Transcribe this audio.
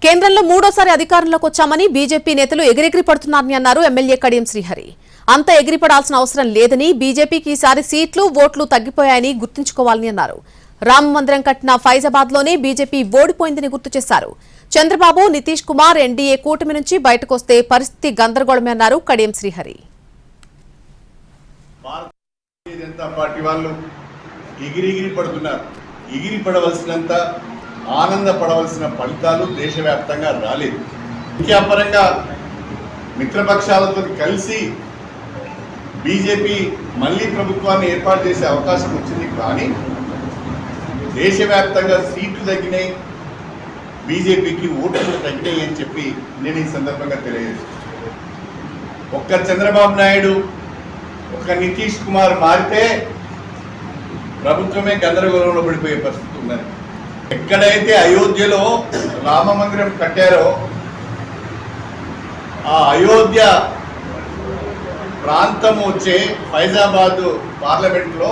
కేంద్రంలో మూడోసారి అధికారంలోకి వచ్చామని బీజేపీ నేతలు ఎగిరెగిరి పడుతున్నారని అన్నారు ఎమ్మెల్యే కడియం శ్రీహరి. అంత ఎగిరిపడాల్సిన అవసరం లేదని, బీజేపీకి ఈసారి సీట్లు ఓట్లు తగ్గిపోయాయని గుర్తుంచుకోవాలని అన్నారు. రామ మందిరం కట్టిన ఫైజాబాద్ లోనే బీజేపీ ఓడిపోయిందని గుర్తు చేశారు. చంద్రబాబు, నితీష్ కుమార్ ఎన్డీఏ కూటమి నుంచి బయటకొస్తే పరిస్థితి గందరగోళమే అన్నారు కడియం శ్రీహరి. ఎగిరిపడవలసినంత ఆనందపడవలసిన ఫలితాలు దేశవ్యాప్తంగా రాలేదు. ముఖ్యపరంగా మిత్రపక్షాలతో కలిసి బీజేపీ మళ్లీ ప్రభుత్వాన్ని ఏర్పాటు చేసే అవకాశం వచ్చింది. కానీ దేశవ్యాప్తంగా సీట్లు తగ్గినాయి, బీజేపీకి ఓట్లు తగ్గినాయి అని చెప్పి నేను ఈ సందర్భంగా తెలియజేస్తున్నాను. ఒక్క చంద్రబాబు నాయుడు, ఒక్క నితీష్ కుమార్ మారితే ప్రభుత్వమే గందరగోళంలో పడిపోయే పరిస్థితి ఉన్నది. ఎక్కడైతే అయోధ్యలో రామ మందిరం కట్టారో ఆ అయోధ్య ప్రాంతం వచ్చే ఫైజాబాద్ పార్లమెంట్లో